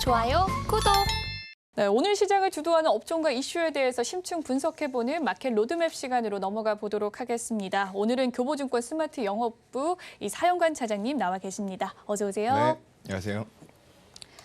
좋아요, 구독! 네, 오늘 시장을 주도하는 업종과 이슈에 대해서 심층 분석해보는 마켓 로드맵 시간으로 넘어가 보도록 하겠습니다. 오늘은 교보증권 스마트 영업부 사영관 차장님 나와 계십니다. 어서 오세요. 네, 안녕하세요.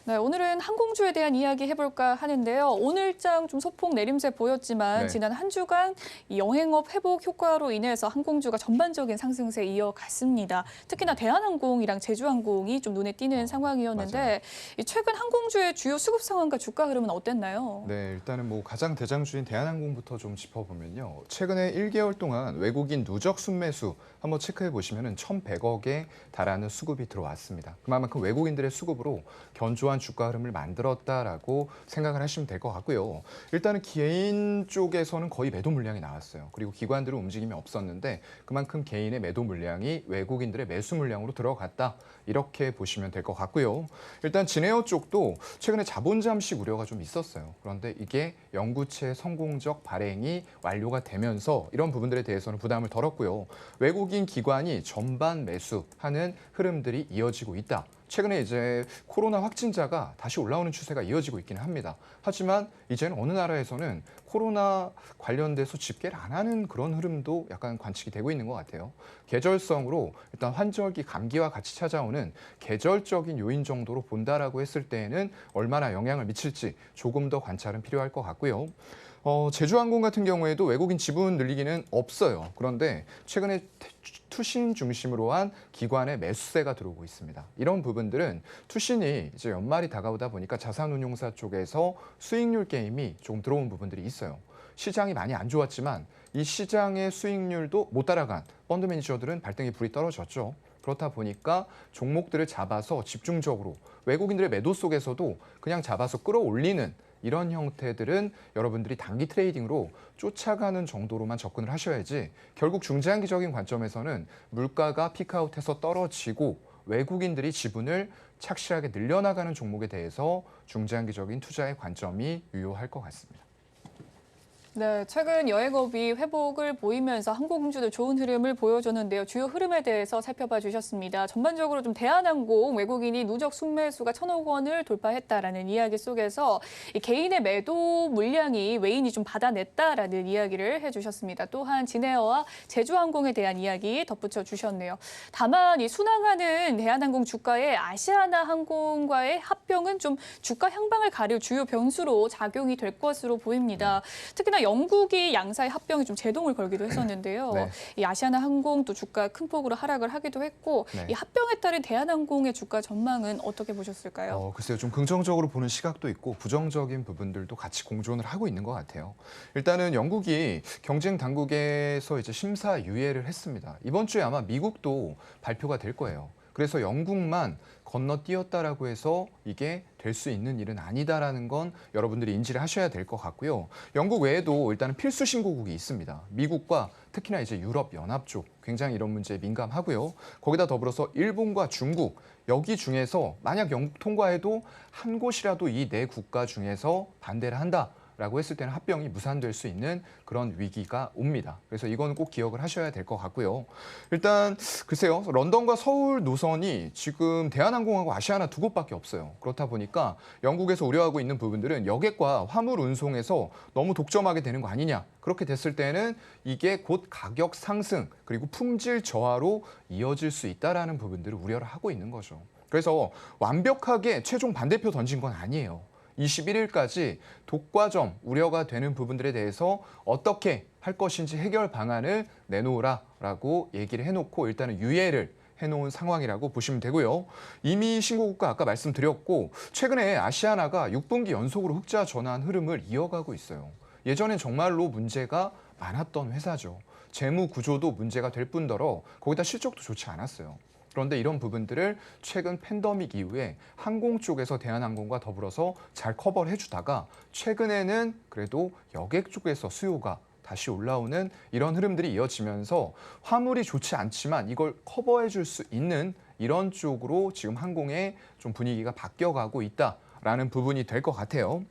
네, 오늘은 항공주에 대한 이야기 해볼까 하는데요. 오늘장 좀 소폭 내림세 보였지만 네. 지난 한 주간 이 여행업 회복 효과로 인해서 항공주가 전반적인 상승세 이어갔습니다. 특히나 대한항공이랑 제주항공이 좀 눈에 띄는 상황이었는데 이 최근 항공주의 주요 수급 상황과 주가 흐름은 어땠나요? 네, 일단은 가장 대장주인 대한항공부터 좀 짚어보면요. 최근에 1개월 동안 외국인 누적 순매수 한번 체크해 보시면은 1,100억에 달하는 수급이 들어왔습니다. 그만큼 외국인들의 수급으로 견조한 주가 흐름을 만들었다라고 생각을 하시면 될 것 같고요. 일단은 개인 쪽에서는 거의 매도 물량이 나왔어요. 그리고 기관들은 움직임이 없었는데 그만큼 개인의 매도 물량이 외국인들의 매수 물량으로 들어갔다. 이렇게 보시면 될 것 같고요. 일단 진에어 쪽도 최근에 자본 잠식 우려가 좀 있었어요. 그런데 이게 영구채 성공적 발행이 완료가 되면서 이런 부분들에 대해서는 부담을 덜었고요. 외국인 기관이 전반 매수하는 흐름들이 이어지고 있다. 최근에 이제 코로나 확진자가 다시 올라오는 추세가 이어지고 있기는 합니다. 하지만 이제는 어느 나라에서는 코로나 관련돼서 집계를 안 하는 그런 흐름도 약간 관측이 되고 있는 것 같아요. 계절성으로 일단 환절기 감기와 같이 찾아오는 계절적인 요인 정도로 본다라고 했을 때에는 얼마나 영향을 미칠지 조금 더 관찰은 필요할 것 같고요. 제주항공 같은 경우에도 외국인 지분 늘리기는 없어요. 그런데 최근에 투신 중심으로 한 기관의 매수세가 들어오고 있습니다. 이런 부분들은 투신이 이제 연말이 다가오다 보니까 자산운용사 쪽에서 수익률 게임이 조금 들어온 부분들이 있어요. 시장이 많이 안 좋았지만 이 시장의 수익률도 못 따라간 펀드 매니저들은 발등에 불이 떨어졌죠. 그렇다 보니까 종목들을 잡아서 집중적으로 외국인들의 매도 속에서도 그냥 잡아서 끌어올리는 이런 형태들은 여러분들이 단기 트레이딩으로 쫓아가는 정도로만 접근을 하셔야지 결국 중장기적인 관점에서는 물가가 피크아웃해서 떨어지고 외국인들이 지분을 착실하게 늘려나가는 종목에 대해서 중장기적인 투자의 관점이 유효할 것 같습니다. 네, 최근 여행업이 회복을 보이면서 항공주도 좋은 흐름을 보여줬는데요. 주요 흐름에 대해서 살펴봐 주셨습니다. 전반적으로 좀 대한항공 외국인이 누적 순매수가 1,000억 원을 돌파했다라는 이야기 속에서 이 개인의 매도 물량이 외인이 좀 받아냈다라는 이야기를 해주셨습니다. 또한 진에어와 제주항공에 대한 이야기 덧붙여 주셨네요. 다만 이 순항하는 대한항공 주가에 아시아나항공과의 합병은 좀 주가 향방을 가릴 주요 변수로 작용이 될 것으로 보입니다. 특히나 영국이 양사의 합병이 좀 제동을 걸기도 했었는데요. 네. 이 아시아나항공 또 주가 큰 폭으로 하락을 하기도 했고 네. 이 합병에 따른 대한항공의 주가 전망은 어떻게 보셨을까요? 글쎄요. 좀 긍정적으로 보는 시각도 있고 부정적인 부분들도 같이 공존을 하고 있는 것 같아요. 일단은 영국이 경쟁 당국에서 이제 심사 유예를 했습니다. 이번 주에 아마 미국도 발표가 될 거예요. 그래서 영국만 건너뛰었다라고 해서 이게 될 수 있는 일은 아니다라는 건 여러분들이 인지를 하셔야 될 것 같고요. 영국 외에도 일단은 필수 신고국이 있습니다. 미국과 특히나 이제 유럽 연합 쪽 굉장히 이런 문제에 민감하고요. 거기다 더불어서 일본과 중국 여기 중에서 만약 영국 통과해도 한 곳이라도 이 네 국가 중에서 반대를 한다. 라고 했을 때는 합병이 무산될 수 있는 그런 위기가 옵니다. 그래서 이거는 꼭 기억을 하셔야 될 것 같고요. 일단 글쎄요. 런던과 서울 노선이 지금 대한항공하고 아시아나 두 곳밖에 없어요. 그렇다 보니까 영국에서 우려하고 있는 부분들은 여객과 화물 운송에서 너무 독점하게 되는 거 아니냐. 그렇게 됐을 때는 이게 곧 가격 상승 그리고 품질 저하로 이어질 수 있다라는 부분들을 우려를 하고 있는 거죠. 그래서 완벽하게 최종 반대표 던진 건 아니에요. 21일까지 독과점 우려가 되는 부분들에 대해서 어떻게 할 것인지 해결 방안을 내놓으라라고 얘기를 해놓고 일단은 유예를 해놓은 상황이라고 보시면 되고요. 이미 신고국가 아까 말씀드렸고 최근에 아시아나가 6분기 연속으로 흑자 전환 흐름을 이어가고 있어요. 예전엔 정말로 문제가 많았던 회사죠. 재무 구조도 문제가 될 뿐더러 거기다 실적도 좋지 않았어요. 그런데 이런 부분들을 최근 팬데믹 이후에 항공 쪽에서 대한항공과 더불어서 잘 커버를 해주다가 최근에는 그래도 여객 쪽에서 수요가 다시 올라오는 이런 흐름들이 이어지면서 화물이 좋지 않지만 이걸 커버해 줄 수 있는 이런 쪽으로 지금 항공의 좀 분위기가 바뀌어가고 있다라는 부분이 될 것 같아요.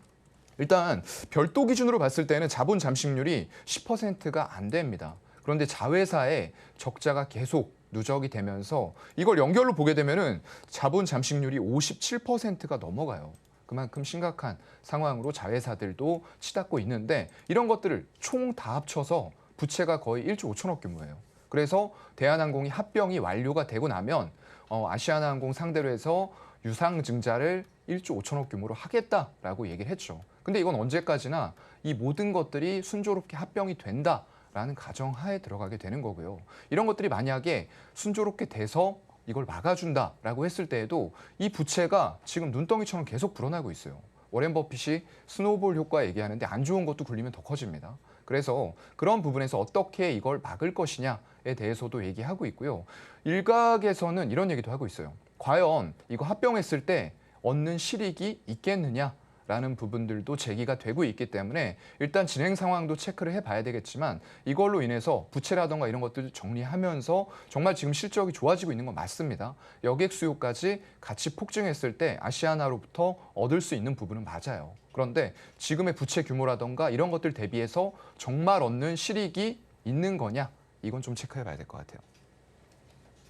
일단 별도 기준으로 봤을 때는 자본 잠식률이 10%가 안 됩니다. 그런데 자회사의 적자가 계속 누적이 되면서 이걸 연결로 보게 되면은 자본 잠식률이 57%가 넘어가요. 그만큼 심각한 상황으로 자회사들도 치닫고 있는데 이런 것들을 총 다 합쳐서 부채가 거의 1조 5천억 규모예요. 그래서 대한항공이 합병이 완료가 되고 나면 아시아나항공 상대로 해서 유상증자를 1조 5천억 규모로 하겠다라고 얘기를 했죠. 근데 이건 언제까지나 이 모든 것들이 순조롭게 합병이 된다라는 가정하에 들어가게 되는 거고요. 이런 것들이 만약에 순조롭게 돼서 이걸 막아준다라고 했을 때에도 이 부채가 지금 눈덩이처럼 계속 불어나고 있어요. 워렌 버핏이 스노우볼 효과 얘기하는데 안 좋은 것도 굴리면 더 커집니다. 그래서 그런 부분에서 어떻게 이걸 막을 것이냐에 대해서도 얘기하고 있고요. 일각에서는 이런 얘기도 하고 있어요. 과연 이거 합병했을 때 얻는 실익이 있겠느냐라는 부분들도 제기가 되고 있기 때문에 일단 진행 상황도 체크를 해봐야 되겠지만 이걸로 인해서 부채라던가 이런 것들 정리하면서 정말 지금 실적이 좋아지고 있는 건 맞습니다. 여객 수요까지 같이 폭증했을 때 아시아나로부터 얻을 수 있는 부분은 맞아요. 그런데 지금의 부채 규모라던가 이런 것들 대비해서 정말 얻는 실익이 있는 거냐? 이건 좀 체크해봐야 될 것 같아요.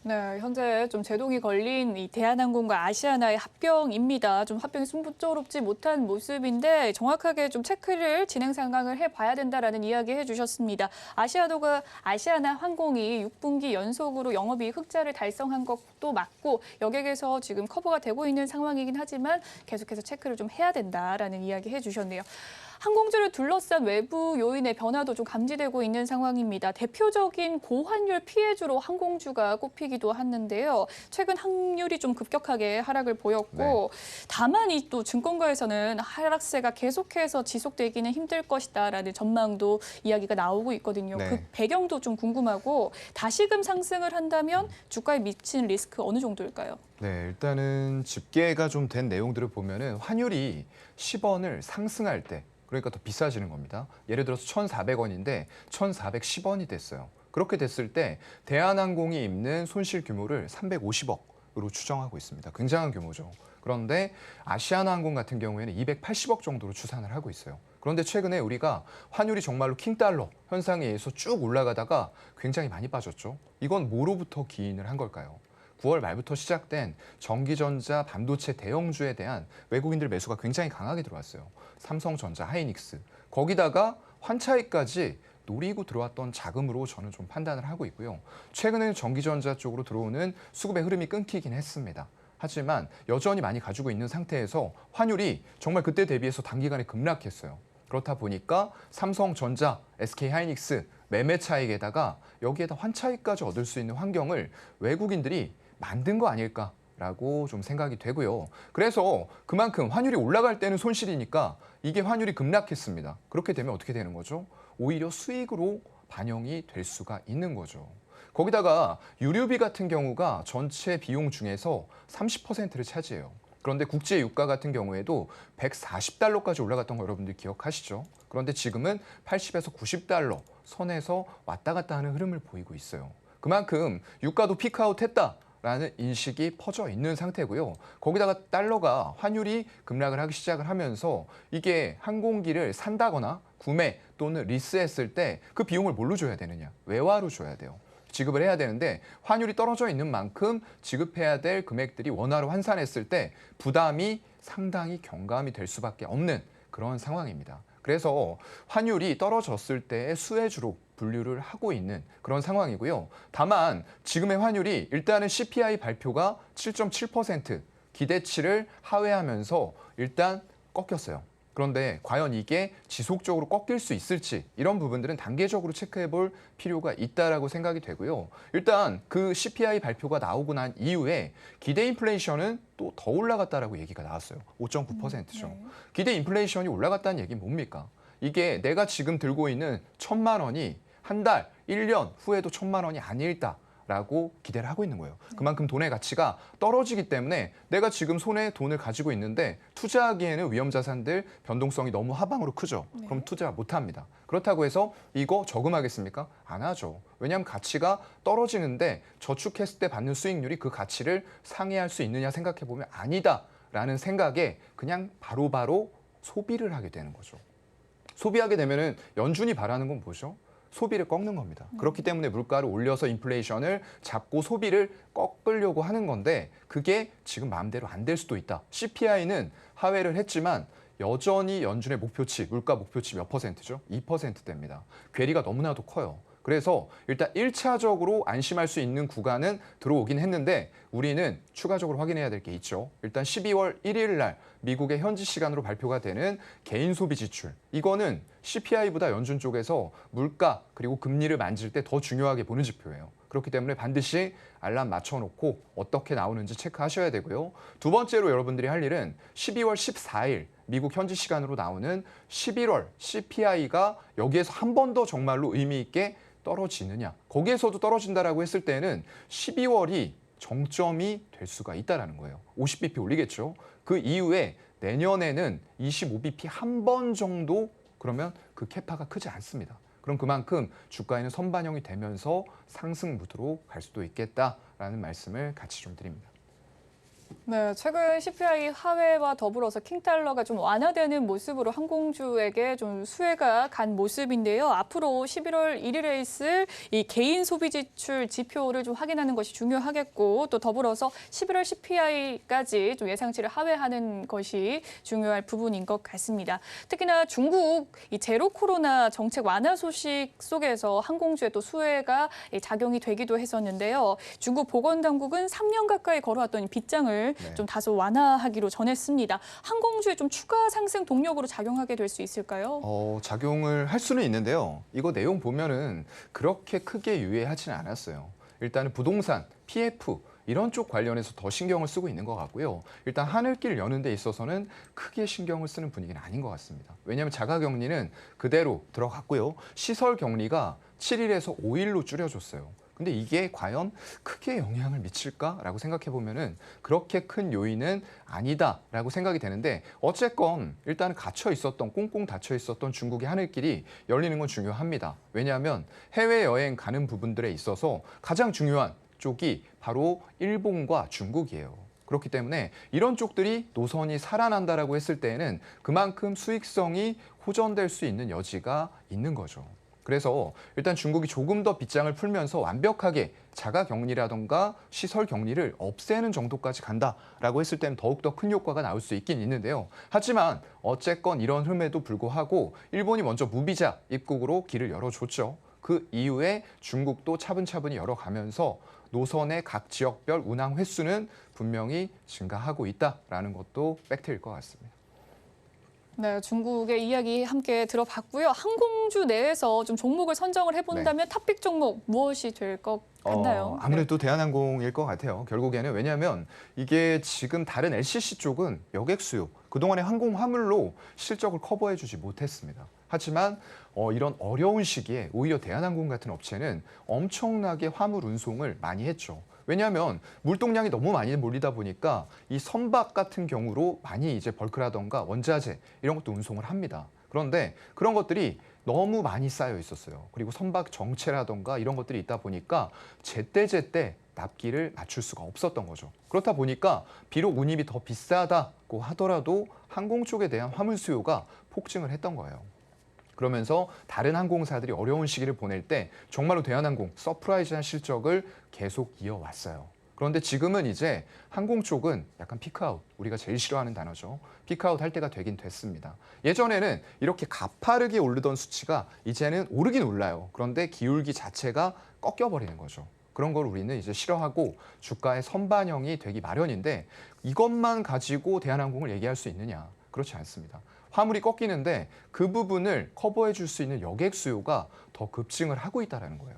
네, 현재 좀 제동이 걸린 이 대한항공과 아시아나의 합병입니다. 좀 합병이 순조롭지 못한 모습인데 정확하게 좀 체크를 진행 상황을 해봐야 된다라는 이야기 해주셨습니다. 아시아나 항공이 6분기 연속으로 영업이익 흑자를 달성한 것도 맞고 여객에서 지금 커버가 되고 있는 상황이긴 하지만 계속해서 체크를 좀 해야 된다라는 이야기 해주셨네요. 항공주를 둘러싼 외부 요인의 변화도 좀 감지되고 있는 상황입니다. 대표적인 고환율 피해주로 항공주가 꼽히기도 하는데요. 최근 환율이 좀 급격하게 하락을 보였고 다만 이 또 증권가에서는 하락세가 계속해서 지속되기는 힘들 것이다라는 전망도 이야기가 나오고 있거든요. 그 배경도 좀 궁금하고 다시금 상승을 한다면 주가에 미친 리스크 어느 정도일까요? 네, 일단은 집계가 좀 된 내용들을 보면은 환율이 10원을 상승할 때 그러니까 더 비싸지는 겁니다. 예를 들어서 1,400원인데 1,410원이 됐어요. 그렇게 됐을 때 대한항공이 입는 손실 규모를 350억으로 추정하고 있습니다. 굉장한 규모죠. 그런데 아시아나항공 같은 경우에는 280억 정도로 추산을 하고 있어요. 그런데 최근에 우리가 환율이 정말로 킹달러 현상에 의해서 쭉 올라가다가 굉장히 많이 빠졌죠. 이건 뭐로부터 기인을 한 걸까요? 9월 말부터 시작된 전기전자 반도체 대형주에 대한 외국인들 매수가 굉장히 강하게 들어왔어요. 삼성전자, 하이닉스. 거기다가 환차익까지 노리고 들어왔던 자금으로 저는 좀 판단을 하고 있고요. 최근에는 전기전자 쪽으로 들어오는 수급의 흐름이 끊기긴 했습니다. 하지만 여전히 많이 가지고 있는 상태에서 환율이 정말 그때 대비해서 단기간에 급락했어요. 그렇다 보니까 삼성전자, SK하이닉스 매매 차익에다가 여기에다 환차익까지 얻을 수 있는 환경을 외국인들이 만든 거 아닐까라고 좀 생각이 되고요. 그래서 그만큼 환율이 올라갈 때는 손실이니까 이게 환율이 급락했습니다. 그렇게 되면 어떻게 되는 거죠? 오히려 수익으로 반영이 될 수가 있는 거죠. 거기다가 유류비 같은 경우가 전체 비용 중에서 30%를 차지해요. 그런데 국제 유가 같은 경우에도 140달러까지 올라갔던 거 여러분들 기억하시죠? 그런데 지금은 80에서 90달러 선에서 왔다 갔다 하는 흐름을 보이고 있어요. 그만큼 유가도 피크아웃 했다라는 인식이 퍼져 있는 상태고요. 거기다가 달러가 환율이 급락을 하기 시작을 하면서 이게 항공기를 산다거나 구매 또는 리스했을 때 그 비용을 뭘로 줘야 되느냐? 외화로 줘야 돼요. 지급을 해야 되는데 환율이 떨어져 있는 만큼 지급해야 될 금액들이 원화로 환산했을 때 부담이 상당히 경감이 될 수밖에 없는 그런 상황입니다. 그래서 환율이 떨어졌을 때의 수혜주로 분류를 하고 있는 그런 상황이고요. 다만 지금의 환율이 일단은 CPI 발표가 7.7% 기대치를 하회하면서 일단 꺾였어요. 그런데 과연 이게 지속적으로 꺾일 수 있을지 이런 부분들은 단계적으로 체크해 볼 필요가 있다라고 생각이 되고요. 일단 그 CPI 발표가 나오고 난 이후에 기대 인플레이션은 또 더 올라갔다라고 얘기가 나왔어요. 5.9%죠. 기대 인플레이션이 올라갔다는 얘기는 뭡니까? 이게 내가 지금 들고 있는 1,000만 원이 한 달, 1년 후에도 1,000만 원이 아닐다. 라고 기대를 하고 있는 거예요. 그만큼 돈의 가치가 떨어지기 때문에 내가 지금 손에 돈을 가지고 있는데 투자하기에는 위험자산들 변동성이 너무 하방으로 크죠. 그럼 투자 못합니다. 그렇다고 해서 이거 저금하겠습니까? 안 하죠. 왜냐하면 가치가 떨어지는데 저축했을 때 받는 수익률이 그 가치를 상회할 수 있느냐 생각해보면 아니다라는 생각에 그냥 바로바로 소비를 하게 되는 거죠. 소비하게 되면은 연준이 바라는 건 뭐죠? 소비를 꺾는 겁니다. 그렇기 때문에 물가를 올려서 인플레이션을 잡고 소비를 꺾으려고 하는 건데 그게 지금 마음대로 안 될 수도 있다. CPI는 하회를 했지만 여전히 연준의 목표치, 물가 목표치 몇 %죠? 2%대입니다. 괴리가 너무나도 커요. 그래서 일단 1차적으로 안심할 수 있는 구간은 들어오긴 했는데 우리는 추가적으로 확인해야 될 게 있죠. 일단 12월 1일 날 미국의 현지 시간으로 발표가 되는 개인 소비 지출. 이거는 CPI보다 연준 쪽에서 물가 그리고 금리를 만질 때 더 중요하게 보는 지표예요. 그렇기 때문에 반드시 알람 맞춰놓고 어떻게 나오는지 체크하셔야 되고요. 두 번째로 여러분들이 할 일은 12월 14일 미국 현지 시간으로 나오는 11월 CPI가 여기에서 한 번 더 정말로 의미 있게 떨어지느냐. 거기에서도 떨어진다라고 했을 때는 12월이 정점이 될 수가 있다라는 거예요. 50bp 올리겠죠. 그 이후에 내년에는 25bp 한 번 정도 그러면 그 캐파가 크지 않습니다. 그럼 그만큼 주가에는 선반영이 되면서 상승 무드로 갈 수도 있겠다라는 말씀을 같이 좀 드립니다. 네, 최근 CPI 하회와 더불어서 킹달러가 좀 완화되는 모습으로 항공주에게 좀 수혜가 간 모습인데요. 앞으로 11월 1일에 있을 이 개인 소비 지출 지표를 좀 확인하는 것이 중요하겠고 또 더불어서 11월 CPI까지 좀 예상치를 하회하는 것이 중요할 부분인 것 같습니다. 특히나 중국 이 제로 코로나 정책 완화 소식 속에서 항공주에 또 수혜가 작용이 되기도 했었는데요. 중국 보건당국은 3년 가까이 걸어왔던 이 빗장을 좀 다소 완화하기로 전했습니다. 항공주에 좀 추가 상승 동력으로 작용하게 될 수 있을까요? 작용을 할 수는 있는데요. 이거 내용 보면은 그렇게 크게 유의하지는 않았어요. 일단은 부동산, PF 이런 쪽 관련해서 더 신경을 쓰고 있는 것 같고요. 일단 하늘길 여는 데 있어서는 크게 신경을 쓰는 분위기는 아닌 것 같습니다. 왜냐하면 자가격리는 그대로 들어갔고요. 시설격리가 7일에서 5일로 줄여줬어요. 근데 이게 과연 크게 영향을 미칠까라고 생각해 보면은 그렇게 큰 요인은 아니다라고 생각이 되는데 어쨌건 일단은 갇혀 있었던 꽁꽁 닫혀 있었던 중국의 하늘길이 열리는 건 중요합니다. 왜냐하면 해외 여행 가는 부분들에 있어서 가장 중요한 쪽이 바로 일본과 중국이에요. 그렇기 때문에 이런 쪽들이 노선이 살아난다라고 했을 때에는 그만큼 수익성이 호전될 수 있는 여지가 있는 거죠. 그래서 일단 중국이 조금 더 빗장을 풀면서 완벽하게 자가격리라던가 시설격리를 없애는 정도까지 간다라고 했을 때는 더욱더 큰 효과가 나올 수 있긴 있는데요. 하지만 어쨌건 이런 흠에도 불구하고 일본이 먼저 무비자 입국으로 길을 열어줬죠. 그 이후에 중국도 차분차분히 열어가면서 노선의 각 지역별 운항 횟수는 분명히 증가하고 있다라는 것도 팩트일 것 같습니다. 네, 중국의 이야기 함께 들어봤고요. 항공주 내에서 좀 종목을 선정을 해본다면 탑픽 종목 무엇이 될 것 같나요? 아무래도 대한항공일 것 같아요. 결국에는 왜냐하면 이게 지금 다른 LCC 쪽은 여객 수요, 그동안의 항공 화물로 실적을 커버해주지 못했습니다. 하지만 이런 어려운 시기에 오히려 대한항공 같은 업체는 엄청나게 화물 운송을 많이 했죠. 왜냐하면 물동량이 너무 많이 몰리다 보니까 이 선박 같은 경우로 많이 이제 벌크라던가 원자재 이런 것도 운송을 합니다. 그런데 그런 것들이 너무 많이 쌓여 있었어요. 그리고 선박 정체라던가 이런 것들이 있다 보니까 제때제때 납기를 맞출 수가 없었던 거죠. 그렇다 보니까 비록 운임이 더 비싸다고 하더라도 항공 쪽에 대한 화물 수요가 폭증을 했던 거예요. 그러면서 다른 항공사들이 어려운 시기를 보낼 때 정말로 대한항공 서프라이즈한 실적을 계속 이어왔어요. 그런데 지금은 이제 항공 쪽은 약간 피크아웃, 우리가 제일 싫어하는 단어죠. 피크아웃 할 때가 되긴 됐습니다. 예전에는 이렇게 가파르게 오르던 수치가 이제는 오르긴 올라요. 그런데 기울기 자체가 꺾여버리는 거죠. 그런 걸 우리는 이제 싫어하고 주가의 선반영이 되기 마련인데 이것만 가지고 대한항공을 얘기할 수 있느냐? 그렇지 않습니다. 화물이 꺾이는데 그 부분을 커버해 줄 수 있는 여객 수요가 더 급증을 하고 있다는 거예요.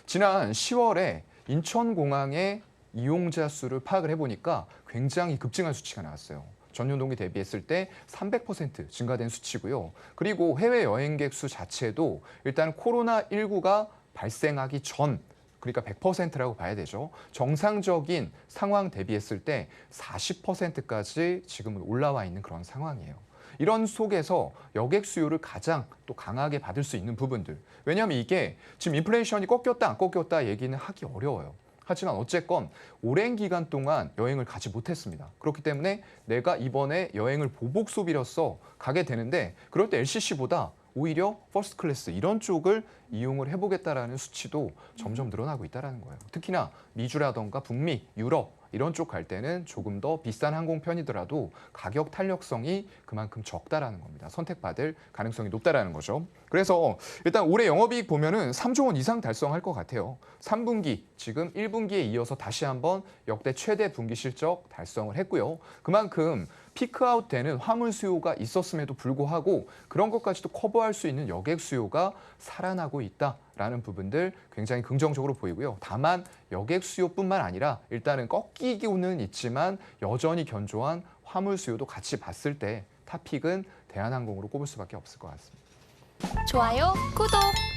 지난 10월에 인천공항의 이용자 수를 파악을 해보니까 굉장히 급증한 수치가 나왔어요. 전년 동기 대비했을 때 300% 증가된 수치고요. 그리고 해외 여행객 수 자체도 일단 코로나19가 발생하기 전 그러니까 100%라고 봐야 되죠. 정상적인 상황 대비했을 때 40%까지 지금은 올라와 있는 그런 상황이에요. 이런 속에서 여객 수요를 가장 또 강하게 받을 수 있는 부분들. 왜냐하면 이게 지금 인플레이션이 꺾였다 안 꺾였다 얘기는 하기 어려워요. 하지만 어쨌건 오랜 기간 동안 여행을 가지 못했습니다. 그렇기 때문에 내가 이번에 여행을 보복 소비로서 가게 되는데 그럴 때 LCC보다 오히려 퍼스트 클래스 이런 쪽을 이용을 해보겠다라는 수치도 점점 늘어나고 있다는 거예요. 특히나 미주라던가 북미, 유럽 이런 쪽 갈 때는 조금 더 비싼 항공편이더라도 가격 탄력성이 그만큼 적다라는 겁니다. 선택받을 가능성이 높다라는 거죠. 그래서 일단 올해 영업이익 보면은 3조 원 이상 달성할 것 같아요. 3분기 지금 1분기에 이어서 다시 한번 역대 최대 분기 실적 달성을 했고요. 그만큼 피크아웃 되는 화물 수요가 있었음에도 불구하고 그런 것까지도 커버할 수 있는 여객 수요가 살아나고 있다라는 부분들 굉장히 긍정적으로 보이고요. 다만 여객 수요뿐만 아니라 일단은 꺾이고는 있지만 여전히 견조한 화물 수요도 같이 봤을 때 탑픽은 대한항공으로 꼽을 수밖에 없을 것 같습니다. 좋아요, 구독!